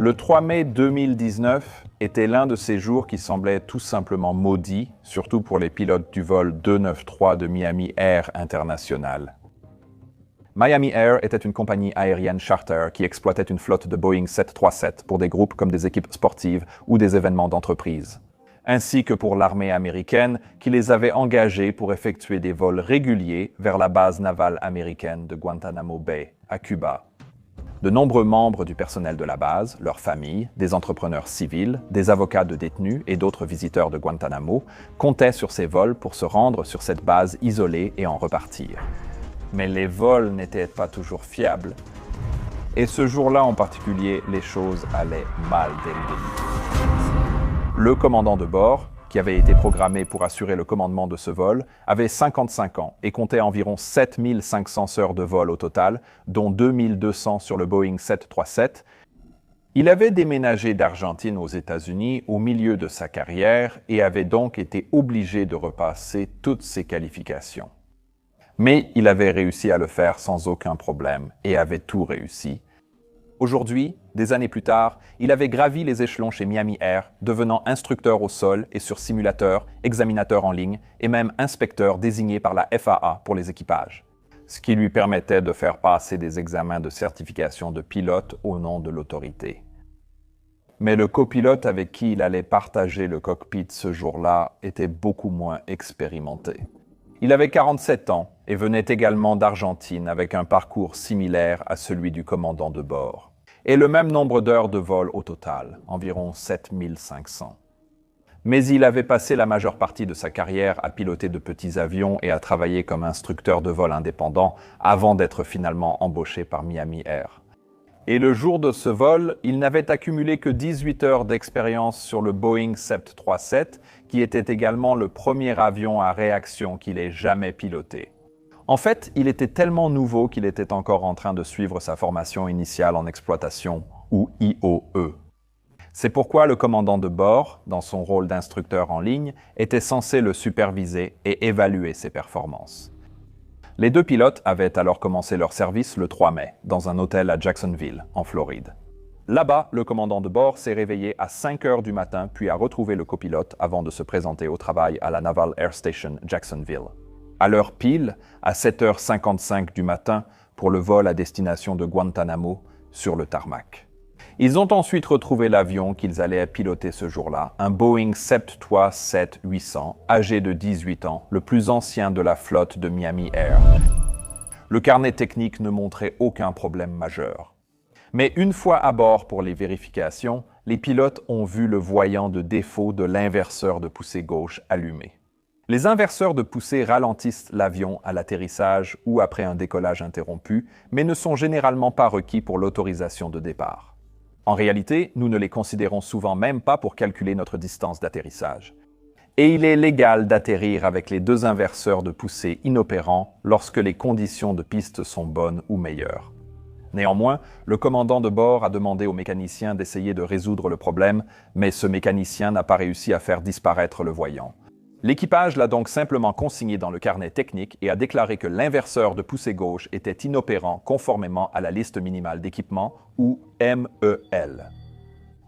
Le 3 mai 2019 était l'un de ces jours qui semblaient tout simplement maudits, surtout pour les pilotes du vol 293 de Miami Air International. Miami Air était une compagnie aérienne charter qui exploitait une flotte de Boeing 737 pour des groupes comme des équipes sportives ou des événements d'entreprise, ainsi que pour l'armée américaine qui les avait engagés pour effectuer des vols réguliers vers la base navale américaine de Guantanamo Bay, à Cuba. De nombreux membres du personnel de la base, leurs familles, des entrepreneurs civils, des avocats de détenus et d'autres visiteurs de Guantanamo comptaient sur ces vols pour se rendre sur cette base isolée et en repartir. Mais les vols n'étaient pas toujours fiables. Et ce jour-là en particulier, les choses allaient mal dès le début. Le commandant de bord, qui avait été programmé pour assurer le commandement de ce vol, avait 55 ans et comptait environ 7500 heures de vol au total, dont 2200 sur le Boeing 737. Il avait déménagé d'Argentine aux États-Unis au milieu de sa carrière et avait donc été obligé de repasser toutes ses qualifications. Mais il avait réussi à le faire sans aucun problème et avait tout réussi. Aujourd'hui, des années plus tard, il avait gravi les échelons chez Miami Air, devenant instructeur au sol et sur simulateur, examinateur en ligne et même inspecteur désigné par la FAA pour les équipages, ce qui lui permettait de faire passer des examens de certification de pilote au nom de l'autorité. Mais le copilote avec qui il allait partager le cockpit ce jour-là était beaucoup moins expérimenté. Il avait 47 ans et venait également d'Argentine avec un parcours similaire à celui du commandant de bord. Et le même nombre d'heures de vol au total, environ 7500. Mais il avait passé la majeure partie de sa carrière à piloter de petits avions et à travailler comme instructeur de vol indépendant avant d'être finalement embauché par Miami Air. Et le jour de ce vol, il n'avait accumulé que 18 heures d'expérience sur le Boeing 737, qui était également le premier avion à réaction qu'il ait jamais piloté. En fait, il était tellement nouveau qu'il était encore en train de suivre sa formation initiale en exploitation, ou IOE. C'est pourquoi le commandant de bord, dans son rôle d'instructeur en ligne, était censé le superviser et évaluer ses performances. Les deux pilotes avaient alors commencé leur service le 3 mai, dans un hôtel à Jacksonville, en Floride. Là-bas, le commandant de bord s'est réveillé à 5 heures du matin, puis a retrouvé le copilote avant de se présenter au travail à la Naval Air Station Jacksonville. À l'heure pile, à 7h55 du matin, pour le vol à destination de Guantanamo, sur le tarmac. Ils ont ensuite retrouvé l'avion qu'ils allaient piloter ce jour-là, un Boeing 737-800, âgé de 18 ans, le plus ancien de la flotte de Miami Air. Le carnet technique ne montrait aucun problème majeur. Mais une fois à bord pour les vérifications, les pilotes ont vu le voyant de défaut de l'inverseur de poussée gauche allumé. Les inverseurs de poussée ralentissent l'avion à l'atterrissage ou après un décollage interrompu, mais ne sont généralement pas requis pour l'autorisation de départ. En réalité, nous ne les considérons souvent même pas pour calculer notre distance d'atterrissage. Et il est légal d'atterrir avec les deux inverseurs de poussée inopérants lorsque les conditions de piste sont bonnes ou meilleures. Néanmoins, le commandant de bord a demandé au mécanicien d'essayer de résoudre le problème, mais ce mécanicien n'a pas réussi à faire disparaître le voyant. L'équipage l'a donc simplement consigné dans le carnet technique et a déclaré que l'inverseur de poussée gauche était inopérant conformément à la liste minimale d'équipement, ou MEL.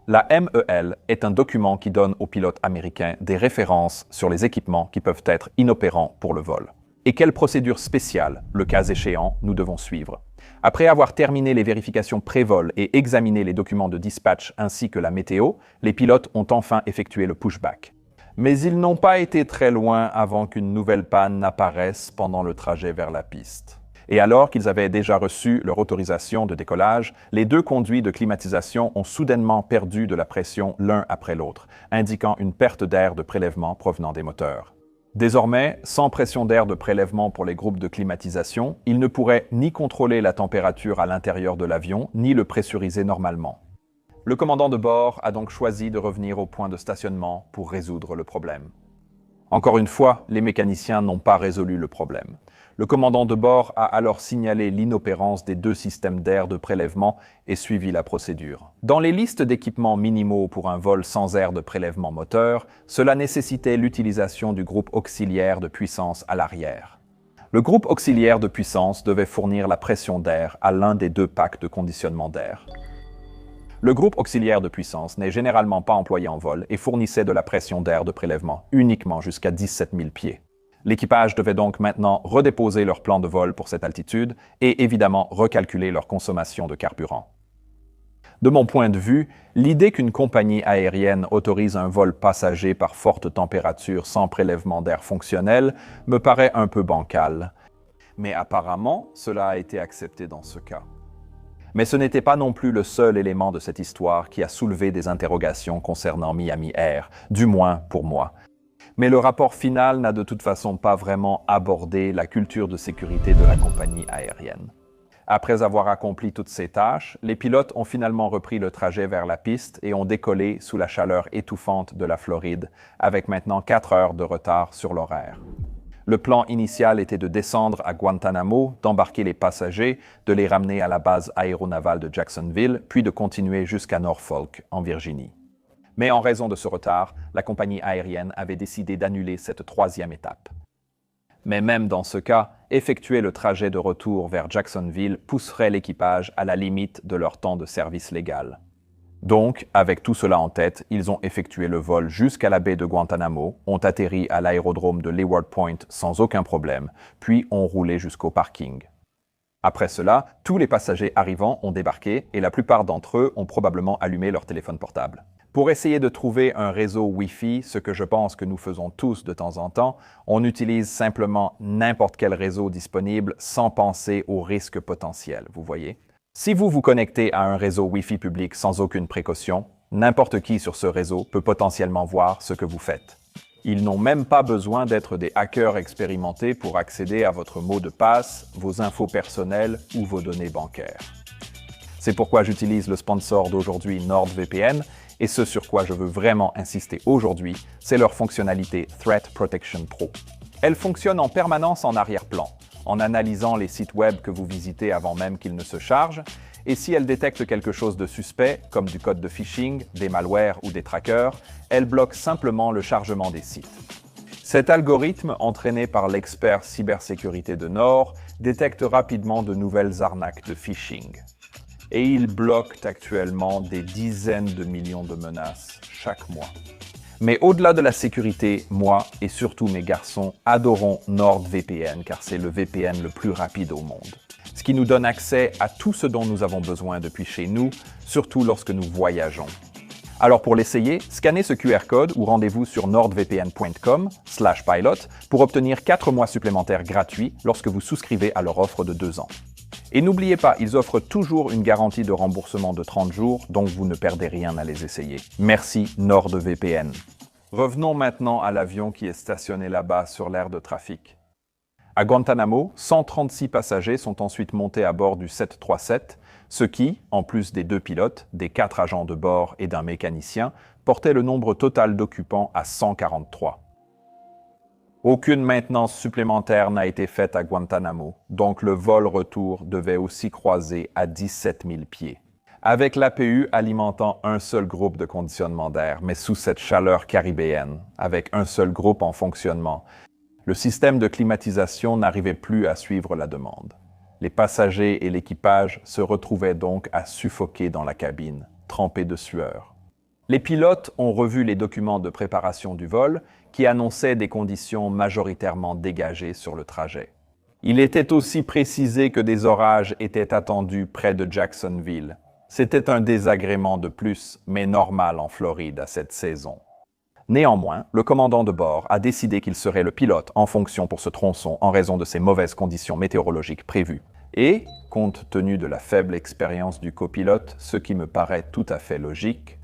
La MEL est un document qui donne aux pilotes américains des références sur les équipements qui peuvent être inopérants pour le vol. Et quelle procédure spéciale, le cas échéant, nous devons suivre. Après avoir terminé les vérifications pré-vol et examiné les documents de dispatch ainsi que la météo, les pilotes ont enfin effectué le pushback. Mais ils n'ont pas été très loin avant qu'une nouvelle panne n'apparaisse pendant le trajet vers la piste. Et alors qu'ils avaient déjà reçu leur autorisation de décollage, les deux conduits de climatisation ont soudainement perdu de la pression l'un après l'autre, indiquant une perte d'air de prélèvement provenant des moteurs. Désormais, sans pression d'air de prélèvement pour les groupes de climatisation, ils ne pourraient ni contrôler la température à l'intérieur de l'avion, ni le pressuriser normalement. Le commandant de bord a donc choisi de revenir au point de stationnement pour résoudre le problème. Encore une fois, les mécaniciens n'ont pas résolu le problème. Le commandant de bord a alors signalé l'inopérance des deux systèmes d'air de prélèvement et suivi la procédure. Dans les listes d'équipements minimaux pour un vol sans air de prélèvement moteur, cela nécessitait l'utilisation du groupe auxiliaire de puissance à l'arrière. Le groupe auxiliaire de puissance devait fournir la pression d'air à l'un des deux packs de conditionnement d'air. Le groupe auxiliaire de puissance n'est généralement pas employé en vol et fournissait de la pression d'air de prélèvement uniquement jusqu'à 17 000 pieds. L'équipage devait donc maintenant redéposer leur plan de vol pour cette altitude et évidemment recalculer leur consommation de carburant. De mon point de vue, l'idée qu'une compagnie aérienne autorise un vol passager par forte température sans prélèvement d'air fonctionnel me paraît un peu bancale. Mais apparemment, cela a été accepté dans ce cas. Mais ce n'était pas non plus le seul élément de cette histoire qui a soulevé des interrogations concernant Miami Air, du moins pour moi. Mais le rapport final n'a de toute façon pas vraiment abordé la culture de sécurité de la compagnie aérienne. Après avoir accompli toutes ces tâches, les pilotes ont finalement repris le trajet vers la piste et ont décollé sous la chaleur étouffante de la Floride, avec maintenant 4 heures de retard sur l'horaire. Le plan initial était de descendre à Guantanamo, d'embarquer les passagers, de les ramener à la base aéronavale de Jacksonville, puis de continuer jusqu'à Norfolk, en Virginie. Mais en raison de ce retard, la compagnie aérienne avait décidé d'annuler cette 3e étape. Mais même dans ce cas, effectuer le trajet de retour vers Jacksonville pousserait l'équipage à la limite de leur temps de service légal. Donc, avec tout cela en tête, ils ont effectué le vol jusqu'à la baie de Guantanamo, ont atterri à l'aérodrome de Leeward Point sans aucun problème, puis ont roulé jusqu'au parking. Après cela, tous les passagers arrivants ont débarqué et la plupart d'entre eux ont probablement allumé leur téléphone portable. Pour essayer de trouver un réseau Wi-Fi, ce que je pense que nous faisons tous de temps en temps, on utilise simplement n'importe quel réseau disponible sans penser aux risques potentiels, vous voyez? Si vous vous connectez à un réseau Wi-Fi public sans aucune précaution, n'importe qui sur ce réseau peut potentiellement voir ce que vous faites. Ils n'ont même pas besoin d'être des hackers expérimentés pour accéder à votre mot de passe, vos infos personnelles ou vos données bancaires. C'est pourquoi j'utilise le sponsor d'aujourd'hui NordVPN, et ce sur quoi je veux vraiment insister aujourd'hui, c'est leur fonctionnalité Threat Protection Pro. Elle fonctionne en permanence en arrière-plan, en analysant les sites web que vous visitez avant même qu'ils ne se chargent, et si elle détecte quelque chose de suspect, comme du code de phishing, des malwares ou des trackers, elle bloque simplement le chargement des sites. Cet algorithme, entraîné par l'expert cybersécurité de Nord, détecte rapidement de nouvelles arnaques de phishing. Et il bloque actuellement des dizaines de millions de menaces chaque mois. Mais au-delà de la sécurité, moi et surtout mes garçons adorons NordVPN car c'est le VPN le plus rapide au monde. Ce qui nous donne accès à tout ce dont nous avons besoin depuis chez nous, surtout lorsque nous voyageons. Alors pour l'essayer, scannez ce QR code ou rendez-vous sur nordvpn.com/pilot pour obtenir 4 mois supplémentaires gratuits lorsque vous souscrivez à leur offre de 2 ans. Et n'oubliez pas, ils offrent toujours une garantie de remboursement de 30 jours, donc vous ne perdez rien à les essayer. Merci NordVPN. Revenons maintenant à l'avion qui est stationné là-bas sur l'aire de trafic. À Guantanamo, 136 passagers sont ensuite montés à bord du 737, ce qui, en plus des 2 pilotes, des 4 agents de bord et d'un mécanicien, portait le nombre total d'occupants à 143. Aucune maintenance supplémentaire n'a été faite à Guantanamo, donc le vol retour devait aussi croiser à 17 000 pieds. Avec l'APU alimentant un seul groupe de conditionnement d'air, mais sous cette chaleur caribéenne, avec un seul groupe en fonctionnement, le système de climatisation n'arrivait plus à suivre la demande. Les passagers et l'équipage se retrouvaient donc à suffoquer dans la cabine, trempés de sueur. Les pilotes ont revu les documents de préparation du vol qui annonçaient des conditions majoritairement dégagées sur le trajet. Il était aussi précisé que des orages étaient attendus près de Jacksonville. C'était un désagrément de plus, mais normal en Floride à cette saison. Néanmoins, le commandant de bord a décidé qu'il serait le pilote en fonction pour ce tronçon en raison de ces mauvaises conditions météorologiques prévues. Et, compte tenu de la faible expérience du copilote, ce qui me paraît tout à fait logique,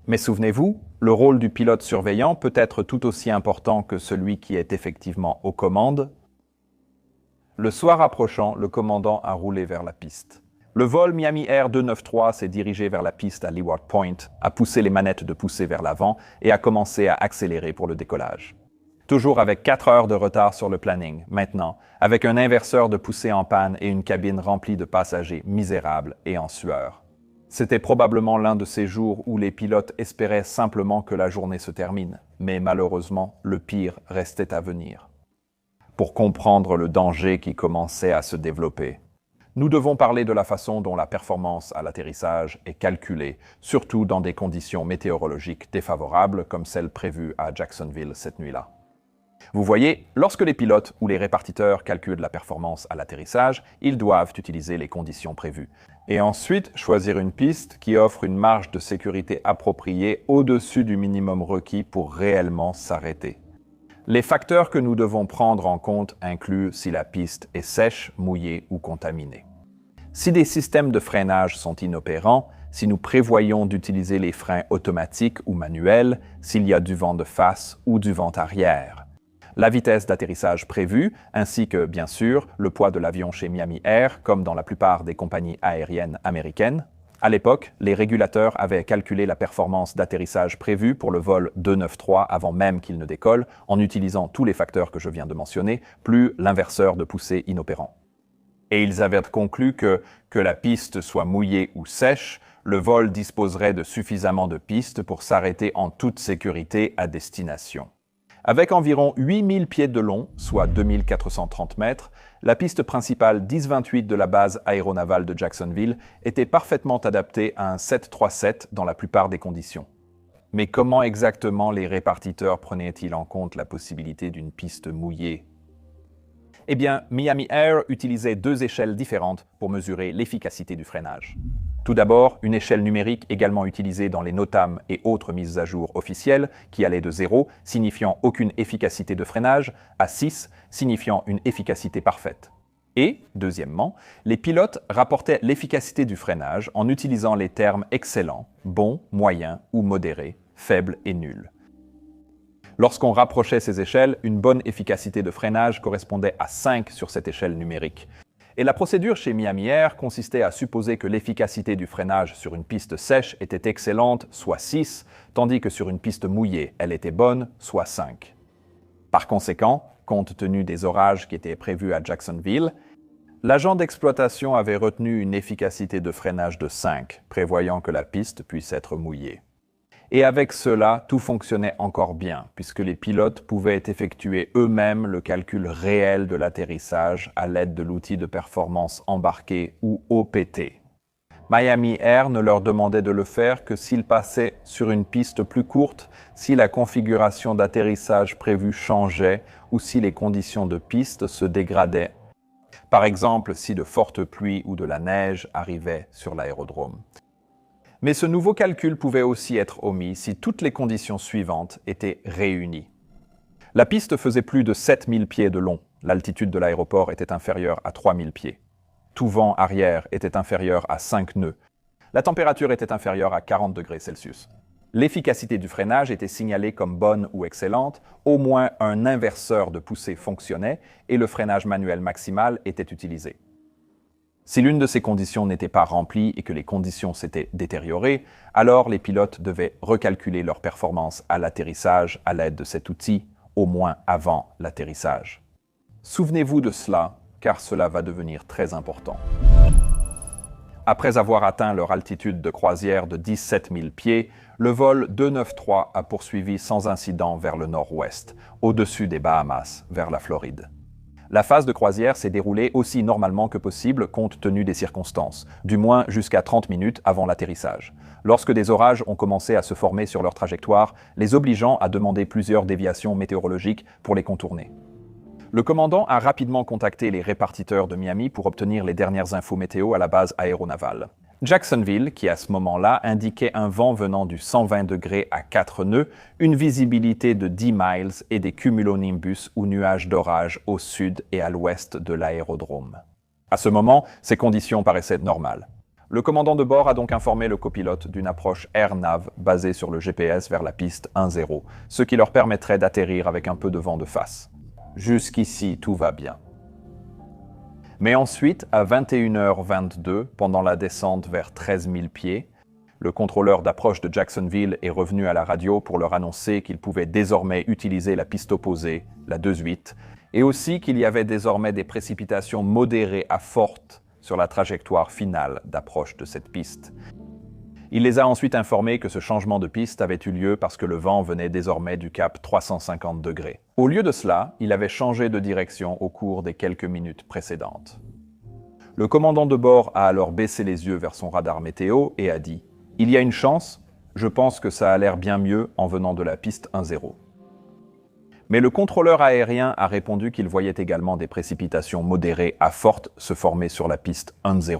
mais souvenez-vous, le rôle du pilote surveillant peut être tout aussi important que celui qui est effectivement aux commandes. Le soir approchant, le commandant a roulé vers la piste. Le vol Miami Air 293 s'est dirigé vers la piste à Leeward Point, a poussé les manettes de poussée vers l'avant et a commencé à accélérer pour le décollage. Toujours avec 4 heures de retard sur le planning, maintenant, avec un inverseur de poussée en panne et une cabine remplie de passagers misérables et en sueur. C'était probablement l'un de ces jours où les pilotes espéraient simplement que la journée se termine, mais malheureusement, le pire restait à venir. Pour comprendre le danger qui commençait à se développer, Nous devons parler de la façon dont la performance à l'atterrissage est calculée, surtout dans des conditions météorologiques défavorables comme celles prévues à Jacksonville cette nuit-là. Vous voyez, lorsque les pilotes ou les répartiteurs calculent la performance à l'atterrissage, ils doivent utiliser les conditions prévues. Et ensuite, choisir une piste qui offre une marge de sécurité appropriée au-dessus du minimum requis pour réellement s'arrêter. Les facteurs que nous devons prendre en compte incluent si la piste est sèche, mouillée ou contaminée. Si des systèmes de freinage sont inopérants, si nous prévoyons d'utiliser les freins automatiques ou manuels, s'il y a du vent de face ou du vent arrière. La vitesse d'atterrissage prévue, ainsi que, bien sûr, le poids de l'avion chez Miami Air, comme dans la plupart des compagnies aériennes américaines. À l'époque, les régulateurs avaient calculé la performance d'atterrissage prévue pour le vol 293 avant même qu'il ne décolle, en utilisant tous les facteurs que je viens de mentionner, plus l'inverseur de poussée inopérant. Et ils avaient conclu que la piste soit mouillée ou sèche, le vol disposerait de suffisamment de pistes pour s'arrêter en toute sécurité à destination. Avec environ 8000 pieds de long, soit 2430 mètres, la piste principale 10-28 de la base aéronavale de Jacksonville était parfaitement adaptée à un 737 dans la plupart des conditions. Mais comment exactement les répartiteurs prenaient-ils en compte la possibilité d'une piste mouillée? Eh bien, Miami Air utilisait deux échelles différentes pour mesurer l'efficacité du freinage. Tout d'abord, une échelle numérique également utilisée dans les NOTAM et autres mises à jour officielles, qui allait de 0, signifiant aucune efficacité de freinage, à 6, signifiant une efficacité parfaite. Et, deuxièmement, les pilotes rapportaient l'efficacité du freinage en utilisant les termes excellent, bon, moyen ou modéré, faible et nul. Lorsqu'on rapprochait ces échelles, une bonne efficacité de freinage correspondait à 5 sur cette échelle numérique. Et la procédure chez Miami Air consistait à supposer que l'efficacité du freinage sur une piste sèche était excellente, soit 6, tandis que sur une piste mouillée, elle était bonne, soit 5. Par conséquent, compte tenu des orages qui étaient prévus à Jacksonville, l'agent d'exploitation avait retenu une efficacité de freinage de 5, prévoyant que la piste puisse être mouillée. Et avec cela, tout fonctionnait encore bien, puisque les pilotes pouvaient effectuer eux-mêmes le calcul réel de l'atterrissage à l'aide de l'outil de performance embarqué ou OPT. Miami Air ne leur demandait de le faire que s'ils passaient sur une piste plus courte, si la configuration d'atterrissage prévue changeait ou si les conditions de piste se dégradaient. Par exemple, si de fortes pluies ou de la neige arrivaient sur l'aérodrome. Mais ce nouveau calcul pouvait aussi être omis si toutes les conditions suivantes étaient réunies. La piste faisait plus de 7000 pieds de long. L'altitude de l'aéroport était inférieure à 3000 pieds. Tout vent arrière était inférieur à 5 nœuds. La température était inférieure à 40 degrés Celsius. L'efficacité du freinage était signalée comme bonne ou excellente, au moins un inverseur de poussée fonctionnait et le freinage manuel maximal était utilisé. Si l'une de ces conditions n'était pas remplie et que les conditions s'étaient détériorées, alors les pilotes devaient recalculer leur performance à l'atterrissage à l'aide de cet outil, au moins avant l'atterrissage. Souvenez-vous de cela, car cela va devenir très important. Après avoir atteint leur altitude de croisière de 17 000 pieds, le vol 293 a poursuivi sans incident vers le nord-ouest, au-dessus des Bahamas, vers la Floride. La phase de croisière s'est déroulée aussi normalement que possible compte tenu des circonstances, du moins jusqu'à 30 minutes avant l'atterrissage, lorsque des orages ont commencé à se former sur leur trajectoire, les obligeant à demander plusieurs déviations météorologiques pour les contourner. Le commandant a rapidement contacté les répartiteurs de Miami pour obtenir les dernières infos météo à la base aéronavale. Jacksonville, qui à ce moment-là indiquait un vent venant du 120 degrés à 4 nœuds, une visibilité de 10 miles et des cumulonimbus ou nuages d'orage au sud et à l'ouest de l'aérodrome. À ce moment, ces conditions paraissaient normales. Le commandant de bord a donc informé le copilote d'une approche AirNav basée sur le GPS vers la piste 10, ce qui leur permettrait d'atterrir avec un peu de vent de face. Jusqu'ici, tout va bien. Mais ensuite, à 21h22, pendant la descente vers 13 000 pieds, le contrôleur d'approche de Jacksonville est revenu à la radio pour leur annoncer qu'il pouvait désormais utiliser la piste opposée, la 28, et aussi qu'il y avait désormais des précipitations modérées à fortes sur la trajectoire finale d'approche de cette piste. Il les a ensuite informés que ce changement de piste avait eu lieu parce que le vent venait désormais du cap 350 degrés. Au lieu de cela, il avait changé de direction au cours des quelques minutes précédentes. Le commandant de bord a alors baissé les yeux vers son radar météo et a dit « Il y a une chance, je pense que ça a l'air bien mieux en venant de la piste 10. Mais le contrôleur aérien a répondu qu'il voyait également des précipitations modérées à fortes se former sur la piste 10.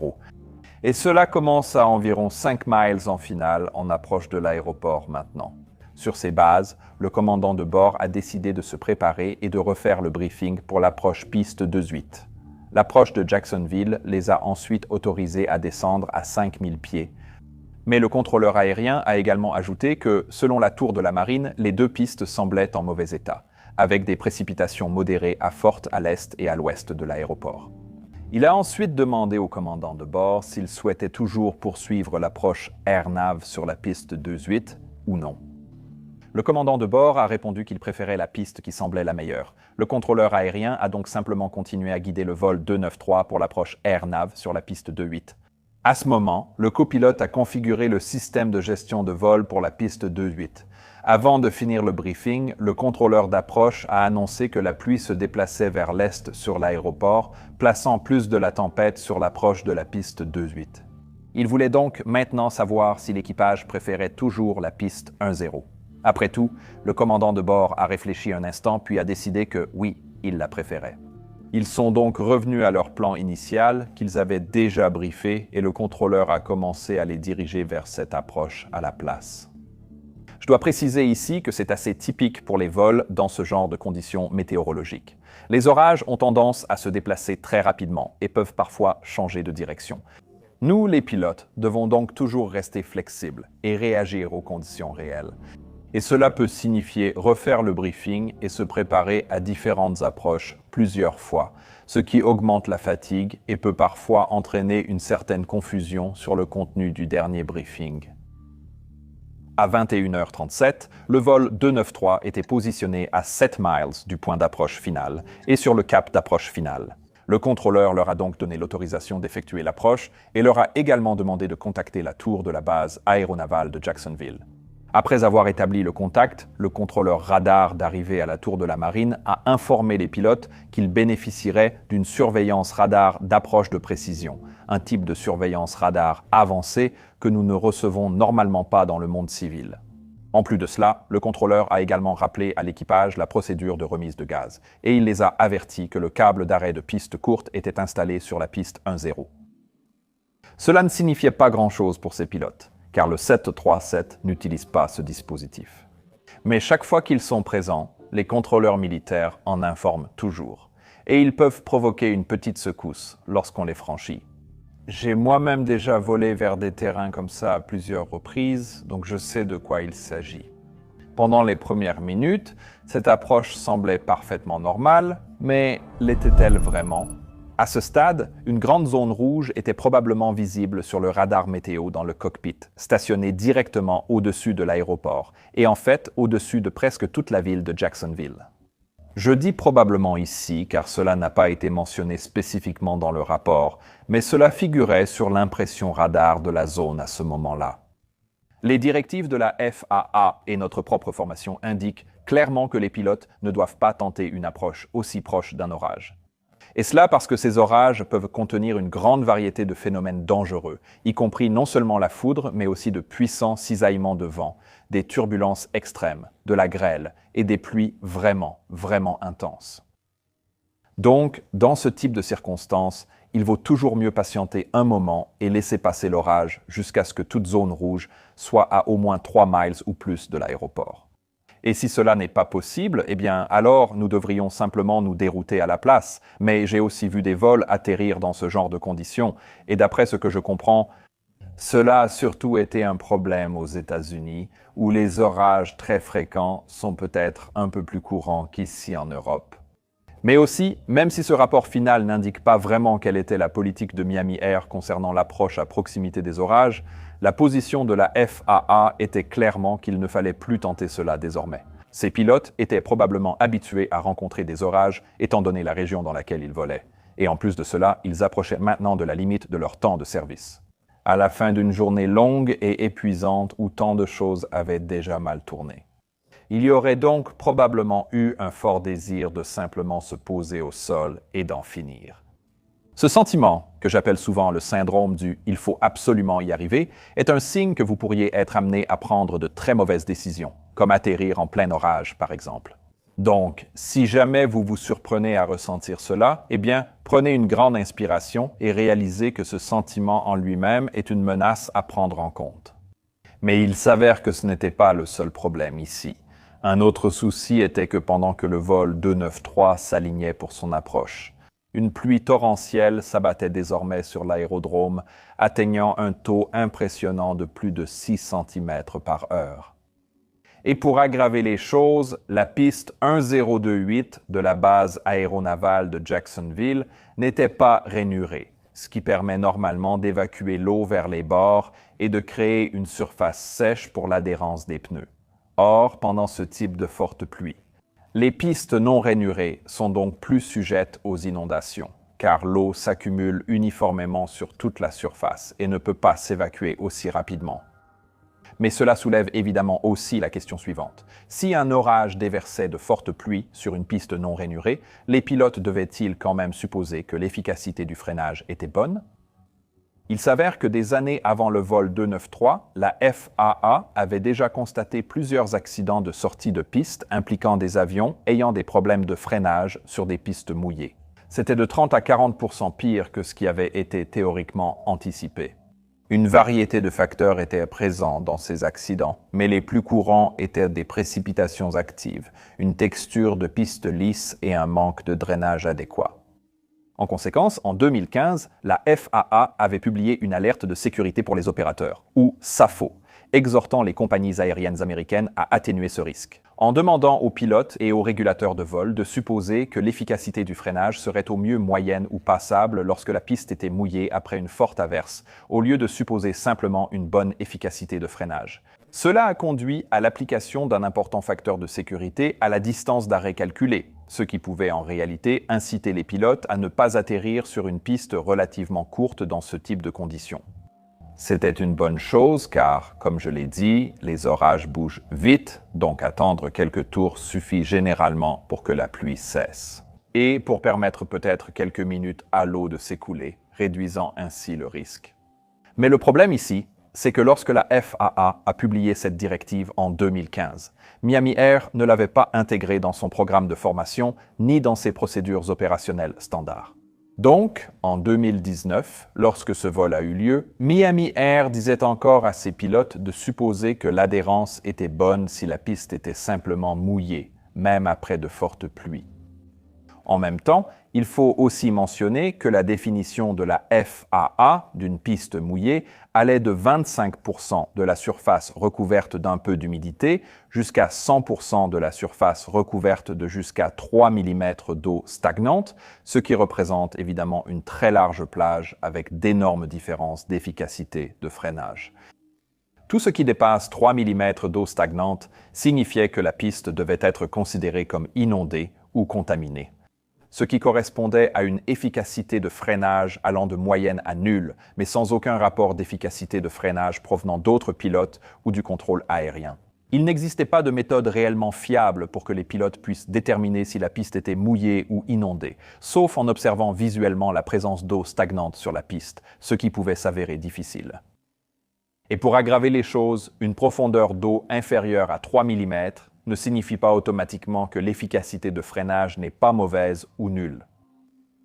Et cela commence à environ 5 miles en finale en approche de l'aéroport maintenant. Sur ces bases, le commandant de bord a décidé de se préparer et de refaire le briefing pour l'approche piste 28. L'approche de Jacksonville les a ensuite autorisés à descendre à 5000 pieds. Mais le contrôleur aérien a également ajouté que, selon la tour de la marine, les deux pistes semblaient en mauvais état, avec des précipitations modérées à fortes à l'est et à l'ouest de l'aéroport. Il a ensuite demandé au commandant de bord s'il souhaitait toujours poursuivre l'approche AirNav sur la piste 28 ou non. Le commandant de bord a répondu qu'il préférait la piste qui semblait la meilleure. Le contrôleur aérien a donc simplement continué à guider le vol 293 pour l'approche AirNav sur la piste 28. À ce moment, le copilote a configuré le système de gestion de vol pour la piste 28. Avant de finir le briefing, le contrôleur d'approche a annoncé que la pluie se déplaçait vers l'est sur l'aéroport, plaçant plus de la tempête sur l'approche de la piste 28. Il voulait donc maintenant savoir si l'équipage préférait toujours la piste 10. Après tout, le commandant de bord a réfléchi un instant puis a décidé que oui, il la préférait. Ils sont donc revenus à leur plan initial qu'ils avaient déjà briefé et le contrôleur a commencé à les diriger vers cette approche à la place. Je dois préciser ici que c'est assez typique pour les vols dans ce genre de conditions météorologiques. Les orages ont tendance à se déplacer très rapidement et peuvent parfois changer de direction. Nous, les pilotes, devons donc toujours rester flexibles et réagir aux conditions réelles. Et cela peut signifier refaire le briefing et se préparer à différentes approches plusieurs fois, ce qui augmente la fatigue et peut parfois entraîner une certaine confusion sur le contenu du dernier briefing. À 21h37, le vol 293 était positionné à 7 miles du point d'approche final et sur le cap d'approche final. Le contrôleur leur a donc donné l'autorisation d'effectuer l'approche et leur a également demandé de contacter la tour de la base aéronavale de Jacksonville. Après avoir établi le contact, le contrôleur radar d'arrivée à la tour de la marine a informé les pilotes qu'ils bénéficieraient d'une surveillance radar d'approche de précision, un type de surveillance radar avancée que nous ne recevons normalement pas dans le monde civil. En plus de cela, le contrôleur a également rappelé à l'équipage la procédure de remise de gaz, et il les a avertis que le câble d'arrêt de piste courte était installé sur la piste 10. Cela ne signifiait pas grand-chose pour ces pilotes, car le 737 n'utilise pas ce dispositif. Mais chaque fois qu'ils sont présents, les contrôleurs militaires en informent toujours, et ils peuvent provoquer une petite secousse lorsqu'on les franchit. J'ai moi-même déjà volé vers des terrains comme ça à plusieurs reprises, donc je sais de quoi il s'agit. Pendant les premières minutes, cette approche semblait parfaitement normale, mais l'était-elle vraiment ? À ce stade, une grande zone rouge était probablement visible sur le radar météo dans le cockpit, stationné directement au-dessus de l'aéroport, et en fait au-dessus de presque toute la ville de Jacksonville. Je dis probablement ici car cela n'a pas été mentionné spécifiquement dans le rapport, mais cela figurait sur l'impression radar de la zone à ce moment-là. Les directives de la FAA et notre propre formation indiquent clairement que les pilotes ne doivent pas tenter une approche aussi proche d'un orage. Et cela parce que ces orages peuvent contenir une grande variété de phénomènes dangereux, y compris non seulement la foudre, mais aussi de puissants cisaillements de vent, des turbulences extrêmes, de la grêle et des pluies vraiment intenses. Donc, dans ce type de circonstances, il vaut toujours mieux patienter un moment et laisser passer l'orage jusqu'à ce que toute zone rouge soit à au moins 3 miles ou plus de l'aéroport. Et si cela n'est pas possible, eh bien alors nous devrions simplement nous dérouter à la place. Mais j'ai aussi vu des vols atterrir dans ce genre de conditions, et d'après ce que je comprends, cela a surtout été un problème aux États-Unis, où les orages très fréquents sont peut-être un peu plus courants qu'ici en Europe. Mais aussi, même si ce rapport final n'indique pas vraiment quelle était la politique de Miami Air concernant l'approche à proximité des orages, la position de la FAA était clairement qu'il ne fallait plus tenter cela désormais. Ces pilotes étaient probablement habitués à rencontrer des orages, étant donné la région dans laquelle ils volaient. Et en plus de cela, ils approchaient maintenant de la limite de leur temps de service. À la fin d'une journée longue et épuisante où tant de choses avaient déjà mal tourné. Il y aurait donc probablement eu un fort désir de simplement se poser au sol et d'en finir. Ce sentiment, que j'appelle souvent le syndrome du « il faut absolument y arriver », est un signe que vous pourriez être amené à prendre de très mauvaises décisions, comme atterrir en plein orage par exemple. Donc, si jamais vous vous surprenez à ressentir cela, eh bien, prenez une grande inspiration et réalisez que ce sentiment en lui-même est une menace à prendre en compte. Mais il s'avère que ce n'était pas le seul problème ici. Un autre souci était que pendant que le vol 293 s'alignait pour son approche, une pluie torrentielle s'abattait désormais sur l'aérodrome, atteignant un taux impressionnant de plus de 6 cm par heure. Et pour aggraver les choses, la piste 1028 de la base aéronavale de Jacksonville n'était pas rainurée, ce qui permet normalement d'évacuer l'eau vers les bords et de créer une surface sèche pour l'adhérence des pneus. Or, pendant ce type de forte pluie, les pistes non rainurées sont donc plus sujettes aux inondations, car l'eau s'accumule uniformément sur toute la surface et ne peut pas s'évacuer aussi rapidement. Mais cela soulève évidemment aussi la question suivante. Si un orage déversait de fortes pluies sur une piste non rainurée, les pilotes devaient-ils quand même supposer que l'efficacité du freinage était bonne? Il s'avère que des années avant le vol 293, la FAA avait déjà constaté plusieurs accidents de sortie de piste impliquant des avions ayant des problèmes de freinage sur des pistes mouillées. C'était de 30 à 40% pire que ce qui avait été théoriquement anticipé. Une variété de facteurs étaient présents dans ces accidents, mais les plus courants étaient des précipitations actives, une texture de piste lisse et un manque de drainage adéquat. En conséquence, en 2015, la FAA avait publié une alerte de sécurité pour les opérateurs, ou SAFO, exhortant les compagnies aériennes américaines à atténuer ce risque, en demandant aux pilotes et aux régulateurs de vol de supposer que l'efficacité du freinage serait au mieux moyenne ou passable lorsque la piste était mouillée après une forte averse, au lieu de supposer simplement une bonne efficacité de freinage. Cela a conduit à l'application d'un important facteur de sécurité à la distance d'arrêt calculée, ce qui pouvait en réalité inciter les pilotes à ne pas atterrir sur une piste relativement courte dans ce type de conditions. C'était une bonne chose car, comme je l'ai dit, les orages bougent vite, donc attendre quelques tours suffit généralement pour que la pluie cesse. Et pour permettre peut-être quelques minutes à l'eau de s'écouler, réduisant ainsi le risque. Mais le problème ici, c'est que lorsque la FAA a publié cette directive en 2015, Miami Air ne l'avait pas intégrée dans son programme de formation ni dans ses procédures opérationnelles standards. Donc, en 2019, lorsque ce vol a eu lieu, Miami Air disait encore à ses pilotes de supposer que l'adhérence était bonne si la piste était simplement mouillée, même après de fortes pluies. En même temps, il faut aussi mentionner que la définition de la FAA d'une piste mouillée allait de 25% de la surface recouverte d'un peu d'humidité jusqu'à 100% de la surface recouverte de jusqu'à 3 mm d'eau stagnante, ce qui représente évidemment une très large plage avec d'énormes différences d'efficacité de freinage. Tout ce qui dépasse 3 mm d'eau stagnante signifiait que la piste devait être considérée comme inondée ou contaminée, ce qui correspondait à une efficacité de freinage allant de moyenne à nulle, mais sans aucun rapport d'efficacité de freinage provenant d'autres pilotes ou du contrôle aérien. Il n'existait pas de méthode réellement fiable pour que les pilotes puissent déterminer si la piste était mouillée ou inondée, sauf en observant visuellement la présence d'eau stagnante sur la piste, ce qui pouvait s'avérer difficile. Et pour aggraver les choses, une profondeur d'eau inférieure à 3 mm ne signifie pas automatiquement que l'efficacité de freinage n'est pas mauvaise ou nulle.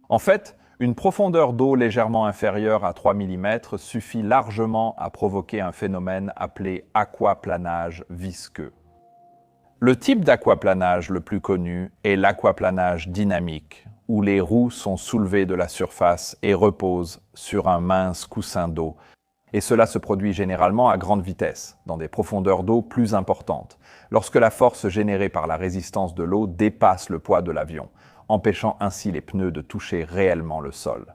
En fait, une profondeur d'eau légèrement inférieure à 3 mm suffit largement à provoquer un phénomène appelé aquaplanage visqueux. Le type d'aquaplanage le plus connu est l'aquaplanage dynamique, où les roues sont soulevées de la surface et reposent sur un mince coussin d'eau. Et cela se produit généralement à grande vitesse, dans des profondeurs d'eau plus importantes, lorsque la force générée par la résistance de l'eau dépasse le poids de l'avion, empêchant ainsi les pneus de toucher réellement le sol.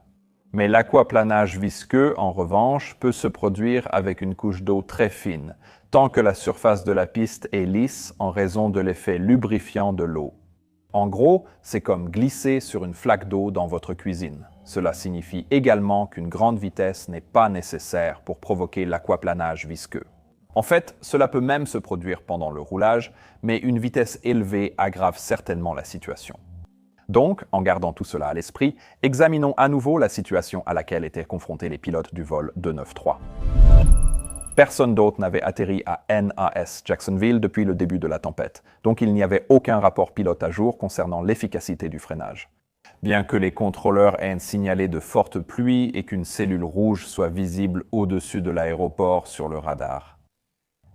Mais l'aquaplanage visqueux, en revanche, peut se produire avec une couche d'eau très fine, tant que la surface de la piste est lisse en raison de l'effet lubrifiant de l'eau. En gros, c'est comme glisser sur une flaque d'eau dans votre cuisine. Cela signifie également qu'une grande vitesse n'est pas nécessaire pour provoquer l'aquaplanage visqueux. En fait, cela peut même se produire pendant le roulage, mais une vitesse élevée aggrave certainement la situation. Donc, en gardant tout cela à l'esprit, examinons à nouveau la situation à laquelle étaient confrontés les pilotes du vol 293. Personne d'autre n'avait atterri à NAS Jacksonville depuis le début de la tempête, donc il n'y avait aucun rapport pilote à jour concernant l'efficacité du freinage. Bien que les contrôleurs aient signalé de fortes pluies et qu'une cellule rouge soit visible au-dessus de l'aéroport sur le radar.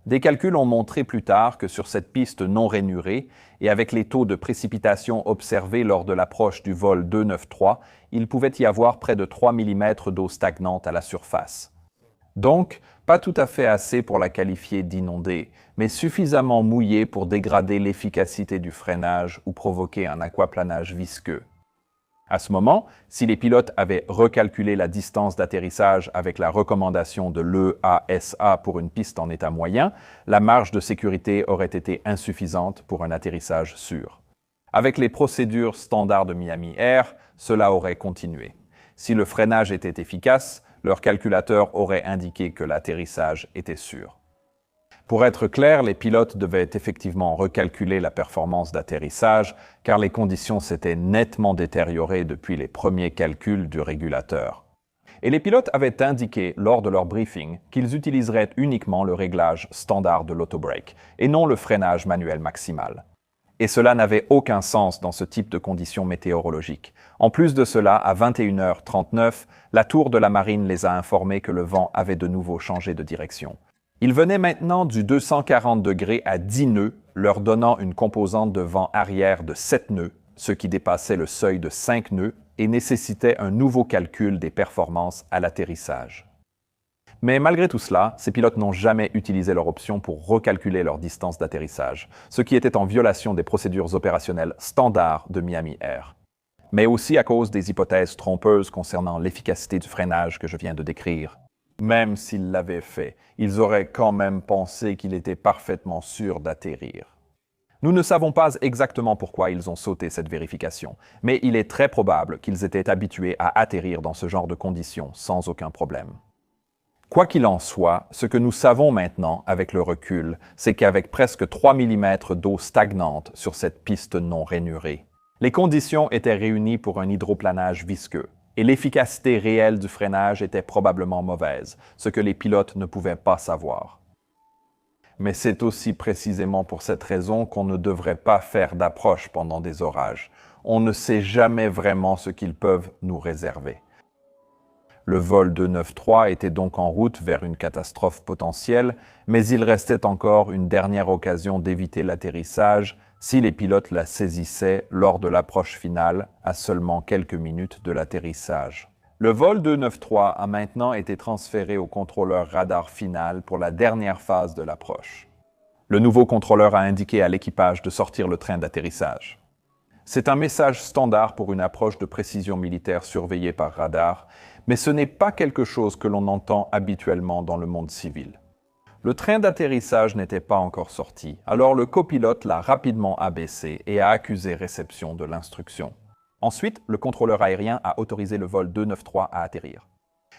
Des calculs ont montré plus tard que sur cette piste non rainurée, et avec les taux de précipitation observés lors de l'approche du vol 293, il pouvait y avoir près de 3 mm d'eau stagnante à la surface. Donc, pas tout à fait assez pour la qualifier d'inondée, mais suffisamment mouillée pour dégrader l'efficacité du freinage ou provoquer un aquaplanage visqueux. À ce moment, si les pilotes avaient recalculé la distance d'atterrissage avec la recommandation de l'EASA pour une piste en état moyen, la marge de sécurité aurait été insuffisante pour un atterrissage sûr. Avec les procédures standards de Miami Air, cela aurait continué. Si le freinage était efficace, leur calculateur aurait indiqué que l'atterrissage était sûr. Pour être clair, les pilotes devaient effectivement recalculer la performance d'atterrissage car les conditions s'étaient nettement détériorées depuis les premiers calculs du régulateur. Et les pilotes avaient indiqué lors de leur briefing qu'ils utiliseraient uniquement le réglage standard de l'autobrake et non le freinage manuel maximal. Et cela n'avait aucun sens dans ce type de conditions météorologiques. En plus de cela, à 21h39, la tour de la marine les a informés que le vent avait de nouveau changé de direction. Il venait maintenant du 240 degrés à 10 nœuds, leur donnant une composante de vent arrière de 7 nœuds, ce qui dépassait le seuil de 5 nœuds et nécessitait un nouveau calcul des performances à l'atterrissage. Mais malgré tout cela, ces pilotes n'ont jamais utilisé leur option pour recalculer leur distance d'atterrissage, ce qui était en violation des procédures opérationnelles standards de Miami Air. Mais aussi à cause des hypothèses trompeuses concernant l'efficacité du freinage que je viens de décrire. Même s'ils l'avaient fait, ils auraient quand même pensé qu'il était parfaitement sûr d'atterrir. Nous ne savons pas exactement pourquoi ils ont sauté cette vérification, mais il est très probable qu'ils étaient habitués à atterrir dans ce genre de conditions sans aucun problème. Quoi qu'il en soit, ce que nous savons maintenant avec le recul, c'est qu'avec presque 3 mm d'eau stagnante sur cette piste non rainurée, les conditions étaient réunies pour un hydroplanage visqueux. Et l'efficacité réelle du freinage était probablement mauvaise, ce que les pilotes ne pouvaient pas savoir. Mais c'est aussi précisément pour cette raison qu'on ne devrait pas faire d'approche pendant des orages. On ne sait jamais vraiment ce qu'ils peuvent nous réserver. Le vol 293 était donc en route vers une catastrophe potentielle, mais il restait encore une dernière occasion d'éviter l'atterrissage si les pilotes la saisissaient lors de l'approche finale à seulement quelques minutes de l'atterrissage. Le vol 293 a maintenant été transféré au contrôleur radar final pour la dernière phase de l'approche. Le nouveau contrôleur a indiqué à l'équipage de sortir le train d'atterrissage. C'est un message standard pour une approche de précision militaire surveillée par radar, mais ce n'est pas quelque chose que l'on entend habituellement dans le monde civil. Le train d'atterrissage n'était pas encore sorti, alors le copilote l'a rapidement abaissé et a accusé réception de l'instruction. Ensuite, le contrôleur aérien a autorisé le vol 293 à atterrir.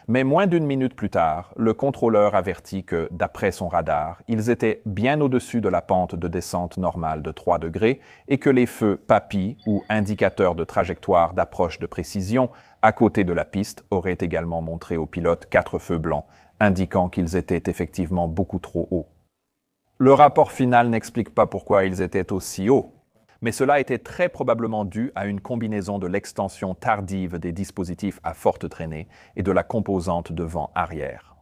Mais moins d'une minute plus tard, le contrôleur avertit que, d'après son radar, ils étaient bien au-dessus de la pente de descente normale de 3 degrés et que les feux PAPI, ou indicateurs de trajectoire d'approche de précision, à côté de la piste, auraient également montré aux pilotes 4 feux blancs, indiquant qu'ils étaient effectivement beaucoup trop hauts. Le rapport final n'explique pas pourquoi ils étaient aussi hauts, mais cela était très probablement dû à une combinaison de l'extension tardive des dispositifs à forte traînée et de la composante de vent arrière.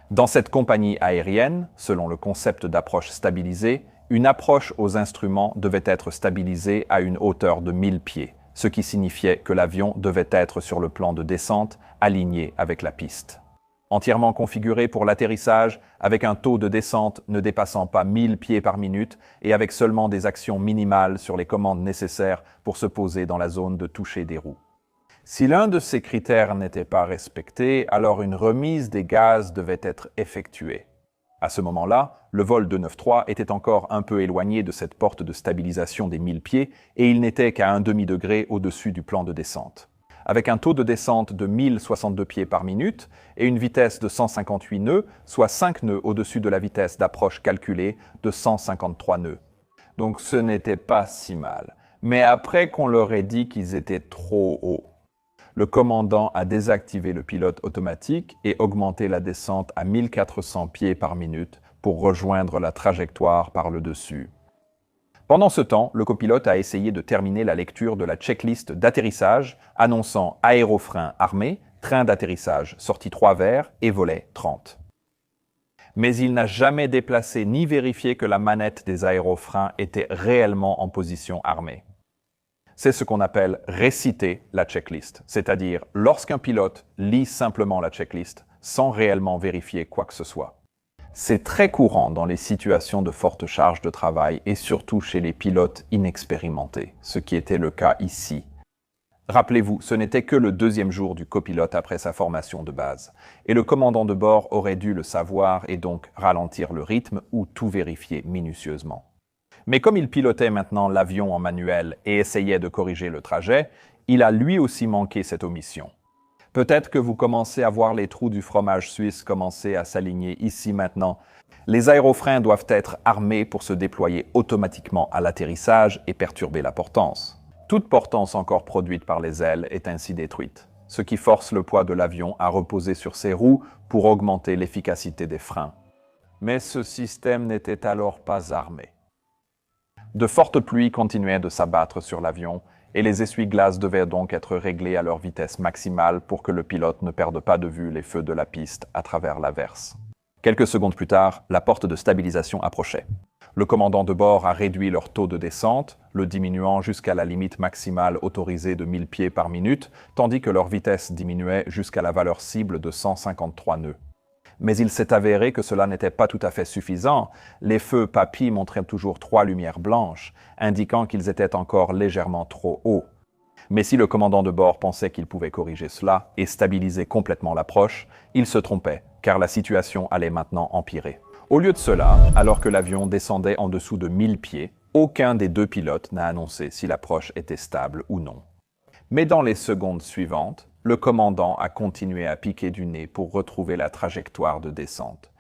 Dans cette compagnie aérienne, selon le concept d'approche stabilisée, une approche aux instruments devait être stabilisée à une hauteur de 1000 pieds, ce qui signifiait que l'avion devait être sur le plan de descente aligné avec la piste. Entièrement configuré pour l'atterrissage, avec un taux de descente ne dépassant pas 1000 pieds par minute et avec seulement des actions minimales sur les commandes nécessaires pour se poser dans la zone de toucher des roues. Si l'un de ces critères n'était pas respecté, alors une remise des gaz devait être effectuée. À ce moment-là, le vol 293 était encore un peu éloigné de cette porte de stabilisation des 1000 pieds et il n'était qu'à un demi-degré au-dessus du plan de descente. Avec un taux de descente de 1062 pieds par minute et une vitesse de 158 nœuds, soit 5 nœuds au-dessus de la vitesse d'approche calculée de 153 nœuds. Donc ce n'était pas si mal. Mais après qu'on leur ait dit qu'ils étaient trop hauts, le commandant a désactivé le pilote automatique et augmenté la descente à 1400 pieds par minute pour rejoindre la trajectoire par le dessus. Pendant ce temps, le copilote a essayé de terminer la lecture de la checklist d'atterrissage annonçant aérofrein armé, train d'atterrissage, sortie 3 verts et volet 30. Mais il n'a jamais déplacé ni vérifié que la manette des aérofreins était réellement en position armée. C'est ce qu'on appelle réciter la checklist, c'est-à-dire lorsqu'un pilote lit simplement la checklist sans réellement vérifier quoi que ce soit. C'est très courant dans les situations de forte charge de travail et surtout chez les pilotes inexpérimentés, ce qui était le cas ici. Rappelez-vous, ce n'était que le deuxième jour du copilote après sa formation de base, et le commandant de bord aurait dû le savoir et donc ralentir le rythme ou tout vérifier minutieusement. Mais comme il pilotait maintenant l'avion en manuel et essayait de corriger le trajet, il a lui aussi manqué cette omission. Peut-être que vous commencez à voir les trous du fromage suisse commencer à s'aligner ici maintenant. Les aérofreins doivent être armés pour se déployer automatiquement à l'atterrissage et perturber la portance. Toute portance encore produite par les ailes est ainsi détruite, ce qui force le poids de l'avion à reposer sur ses roues pour augmenter l'efficacité des freins. Mais ce système n'était alors pas armé. De fortes pluies continuaient de s'abattre sur l'avion et les essuie-glaces devaient donc être réglés à leur vitesse maximale pour que le pilote ne perde pas de vue les feux de la piste à travers l'averse. Quelques secondes plus tard, la porte de stabilisation approchait. Le commandant de bord a réduit leur taux de descente, le diminuant jusqu'à la limite maximale autorisée de 1000 pieds par minute, tandis que leur vitesse diminuait jusqu'à la valeur cible de 153 nœuds. Mais il s'est avéré que cela n'était pas tout à fait suffisant. Les feux papy montraient toujours 3 lumières blanches, indiquant qu'ils étaient encore légèrement trop hauts. Mais si le commandant de bord pensait qu'il pouvait corriger cela et stabiliser complètement l'approche, il se trompait, car la situation allait maintenant empirer. Au lieu de cela, alors que l'avion descendait en dessous de 1000 pieds, aucun des deux pilotes n'a annoncé si l'approche était stable ou non. Mais dans les secondes suivantes, le commandant a continué à piquer du nez pour retrouver la trajectoire de descente.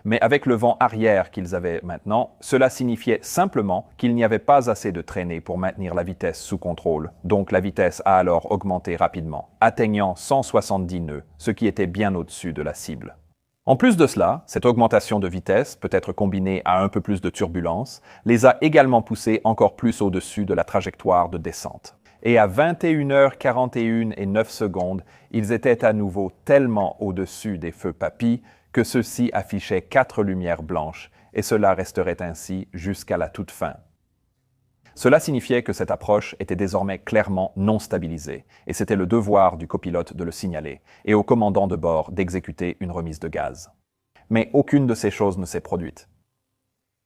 Mais avec le vent arrière qu'ils avaient maintenant, cela signifiait simplement qu'il n'y avait pas assez de traînée pour maintenir la vitesse sous contrôle, donc la vitesse a alors augmenté rapidement, atteignant 170 nœuds, ce qui était bien au-dessus de la cible. En plus de cela, cette augmentation de vitesse, peut-être combinée à un peu plus de turbulence, les a également poussés encore plus au-dessus de la trajectoire de descente. Et à 21h41 et 9 secondes, ils étaient à nouveau tellement au-dessus des feux papy que ceux-ci affichaient 4 lumières blanches, et cela resterait ainsi jusqu'à la toute fin. Cela signifiait que cette approche était désormais clairement non stabilisée, et c'était le devoir du copilote de le signaler, et au commandant de bord d'exécuter une remise de gaz. Mais aucune de ces choses ne s'est produite.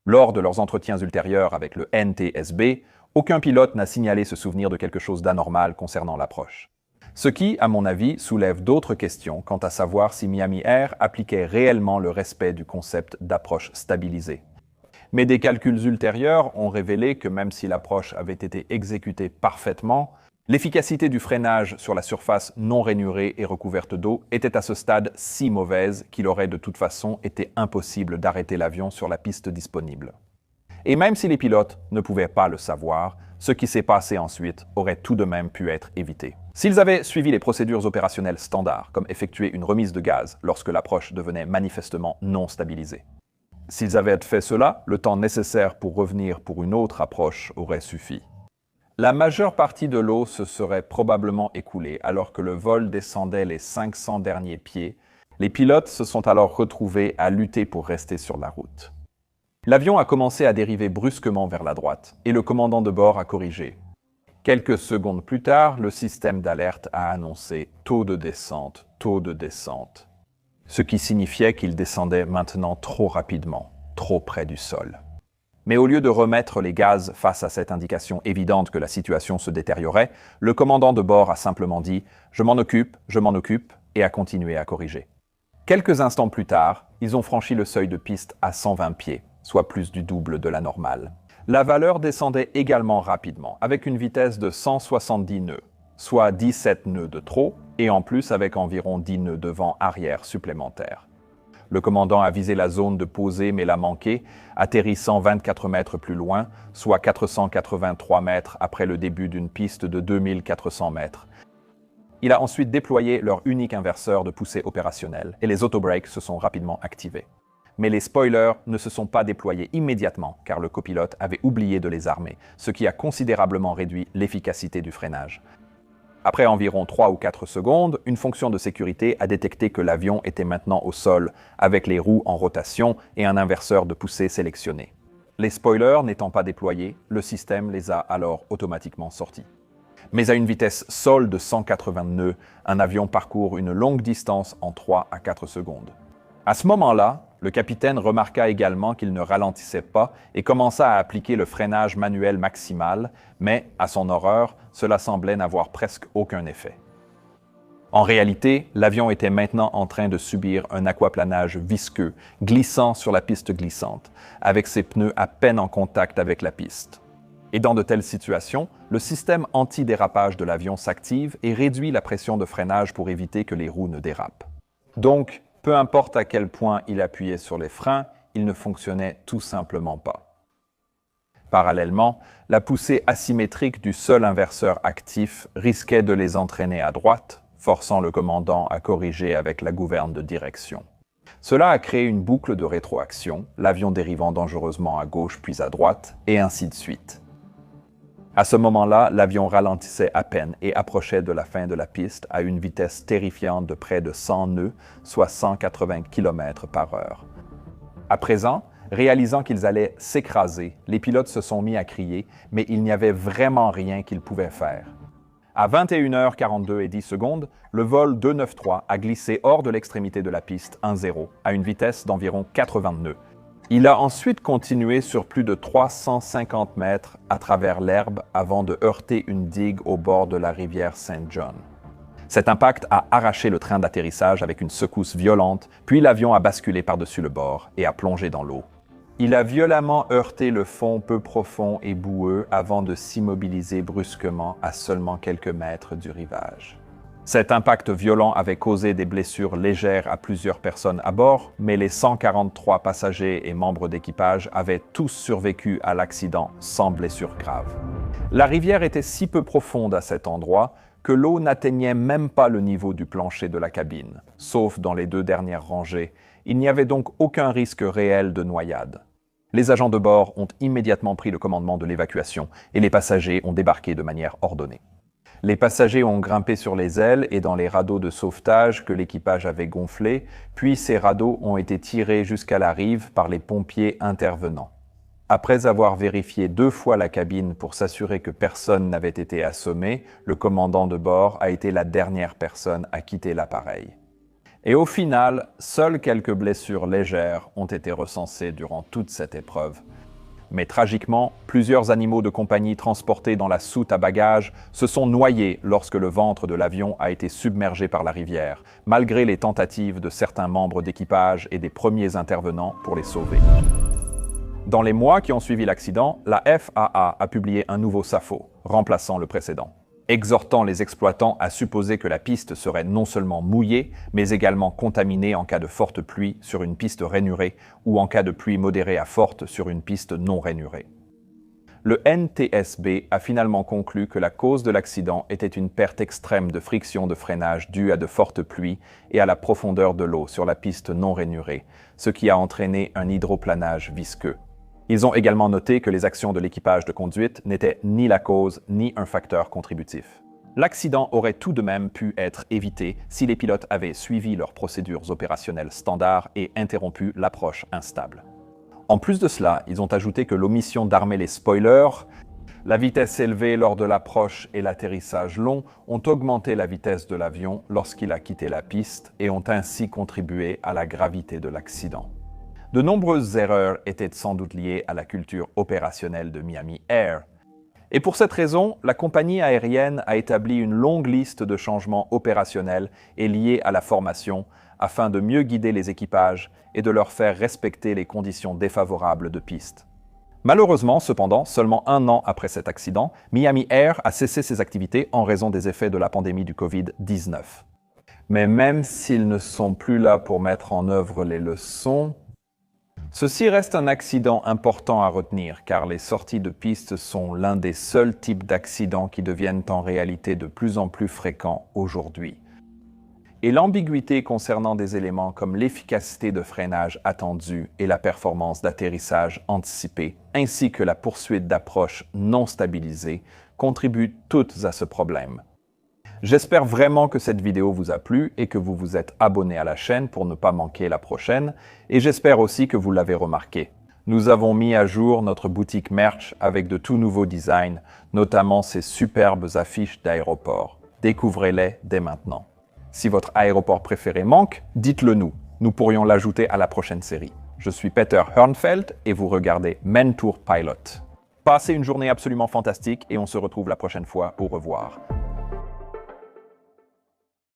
Lors de leurs entretiens ultérieurs avec le NTSB, aucun pilote n'a signalé se souvenir de quelque chose d'anormal concernant l'approche. Ce qui, à mon avis, soulève d'autres questions quant à savoir si Miami Air appliquait réellement le respect du concept d'approche stabilisée. Mais des calculs ultérieurs ont révélé que même si l'approche avait été exécutée parfaitement, l'efficacité du freinage sur la surface non rainurée et recouverte d'eau était à ce stade si mauvaise qu'il aurait de toute façon été impossible d'arrêter l'avion sur la piste disponible. Et même si les pilotes ne pouvaient pas le savoir, ce qui s'est passé ensuite aurait tout de même pu être évité. S'ils avaient suivi les procédures opérationnelles standards, comme effectuer une remise de gaz lorsque l'approche devenait manifestement non stabilisée. S'ils avaient fait cela, le temps nécessaire pour revenir pour une autre approche aurait suffi. La majeure partie de l'eau se serait probablement écoulée alors que le vol descendait les 500 derniers pieds. Les pilotes se sont alors retrouvés à lutter pour rester sur la route. L'avion a commencé à dériver brusquement vers la droite, et le commandant de bord a corrigé. Quelques secondes plus tard, le système d'alerte a annoncé « taux de descente », ce qui signifiait qu'il descendait maintenant trop rapidement, trop près du sol. Mais au lieu de remettre les gaz face à cette indication évidente que la situation se détériorait, le commandant de bord a simplement dit « je m'en occupe » et a continué à corriger. Quelques instants plus tard, ils ont franchi le seuil de piste à 120 pieds, soit plus du double de la normale. La valeur descendait également rapidement, avec une vitesse de 170 nœuds, soit 17 nœuds de trop, et en plus avec environ 10 nœuds de vent arrière supplémentaires. Le commandant a visé la zone de posée mais l'a manqué, atterrissant 24 mètres plus loin, soit 483 mètres après le début d'une piste de 2400 mètres. Il a ensuite déployé leur unique inverseur de poussée opérationnel et les autobrakes se sont rapidement activés. Mais les spoilers ne se sont pas déployés immédiatement car le copilote avait oublié de les armer, ce qui a considérablement réduit l'efficacité du freinage. Après environ 3 ou 4 secondes, une fonction de sécurité a détecté que l'avion était maintenant au sol, avec les roues en rotation et un inverseur de poussée sélectionné. Les spoilers n'étant pas déployés, le système les a alors automatiquement sortis. Mais à une vitesse sol de 180 nœuds, un avion parcourt une longue distance en 3 à 4 secondes. À ce moment-là, le capitaine remarqua également qu'il ne ralentissait pas et commença à appliquer le freinage manuel maximal, mais, à son horreur, cela semblait n'avoir presque aucun effet. En réalité, l'avion était maintenant en train de subir un aquaplanage visqueux, glissant sur la piste glissante, avec ses pneus à peine en contact avec la piste. Et dans de telles situations, le système anti-dérapage de l'avion s'active et réduit la pression de freinage pour éviter que les roues ne dérapent. Donc, peu importe à quel point il appuyait sur les freins, il ne fonctionnait tout simplement pas. Parallèlement, la poussée asymétrique du seul inverseur actif risquait de les entraîner à droite, forçant le commandant à corriger avec la gouverne de direction. Cela a créé une boucle de rétroaction, l'avion dérivant dangereusement à gauche puis à droite, et ainsi de suite. À ce moment-là, l'avion ralentissait à peine et approchait de la fin de la piste à une vitesse terrifiante de près de 100 nœuds, soit 180 km/h. À présent, réalisant qu'ils allaient s'écraser, les pilotes se sont mis à crier, mais il n'y avait vraiment rien qu'ils pouvaient faire. À 21h42 et 10 secondes, le vol 293 a glissé hors de l'extrémité de la piste 1-0 à une vitesse d'environ 80 nœuds. Il a ensuite continué sur plus de 350 mètres à travers l'herbe avant de heurter une digue au bord de la rivière St. John. Cet impact a arraché le train d'atterrissage avec une secousse violente, puis l'avion a basculé par-dessus le bord et a plongé dans l'eau. Il a violemment heurté le fond peu profond et boueux avant de s'immobiliser brusquement à seulement quelques mètres du rivage. Cet impact violent avait causé des blessures légères à plusieurs personnes à bord, mais les 143 passagers et membres d'équipage avaient tous survécu à l'accident sans blessures graves. La rivière était si peu profonde à cet endroit que l'eau n'atteignait même pas le niveau du plancher de la cabine, sauf dans les 2 dernières rangées. Il n'y avait donc aucun risque réel de noyade. Les agents de bord ont immédiatement pris le commandement de l'évacuation et les passagers ont débarqué de manière ordonnée. Les passagers ont grimpé sur les ailes et dans les radeaux de sauvetage que l'équipage avait gonflés, puis ces radeaux ont été tirés jusqu'à la rive par les pompiers intervenants. Après avoir vérifié 2 fois la cabine pour s'assurer que personne n'avait été assommé, le commandant de bord a été la dernière personne à quitter l'appareil. Et au final, seules quelques blessures légères ont été recensées durant toute cette épreuve. Mais tragiquement, plusieurs animaux de compagnie transportés dans la soute à bagages se sont noyés lorsque le ventre de l'avion a été submergé par la rivière, malgré les tentatives de certains membres d'équipage et des premiers intervenants pour les sauver. Dans les mois qui ont suivi l'accident, la FAA a publié un nouveau SAFO, remplaçant le précédent, exhortant les exploitants à supposer que la piste serait non seulement mouillée, mais également contaminée en cas de forte pluie sur une piste rainurée ou en cas de pluie modérée à forte sur une piste non rainurée. Le NTSB a finalement conclu que la cause de l'accident était une perte extrême de friction de freinage due à de fortes pluies et à la profondeur de l'eau sur la piste non rainurée, ce qui a entraîné un hydroplanage visqueux. Ils ont également noté que les actions de l'équipage de conduite n'étaient ni la cause ni un facteur contributif. L'accident aurait tout de même pu être évité si les pilotes avaient suivi leurs procédures opérationnelles standards et interrompu l'approche instable. En plus de cela, ils ont ajouté que l'omission d'armer les spoilers, la vitesse élevée lors de l'approche et l'atterrissage long ont augmenté la vitesse de l'avion lorsqu'il a quitté la piste et ont ainsi contribué à la gravité de l'accident. De nombreuses erreurs étaient sans doute liées à la culture opérationnelle de Miami Air. Et pour cette raison, la compagnie aérienne a établi une longue liste de changements opérationnels et liés à la formation afin de mieux guider les équipages et de leur faire respecter les conditions défavorables de piste. Malheureusement, cependant, seulement 1 an après cet accident, Miami Air a cessé ses activités en raison des effets de la pandémie du Covid-19. Mais même s'ils ne sont plus là pour mettre en œuvre les leçons, ceci reste un accident important à retenir, car les sorties de piste sont l'un des seuls types d'accidents qui deviennent en réalité de plus en plus fréquents aujourd'hui. Et l'ambiguïté concernant des éléments comme l'efficacité de freinage attendue et la performance d'atterrissage anticipée, ainsi que la poursuite d'approches non stabilisées, contribuent toutes à ce problème. J'espère vraiment que cette vidéo vous a plu et que vous vous êtes abonné à la chaîne pour ne pas manquer la prochaine, et j'espère aussi que vous l'avez remarqué. Nous avons mis à jour notre boutique merch avec de tout nouveaux designs, notamment ces superbes affiches d'aéroport. Découvrez-les dès maintenant. Si votre aéroport préféré manque, dites-le nous. Nous pourrions l'ajouter à la prochaine série. Je suis Peter Hörnfeld et vous regardez Mentour Pilot. Passez une journée absolument fantastique et on se retrouve la prochaine fois. Au revoir.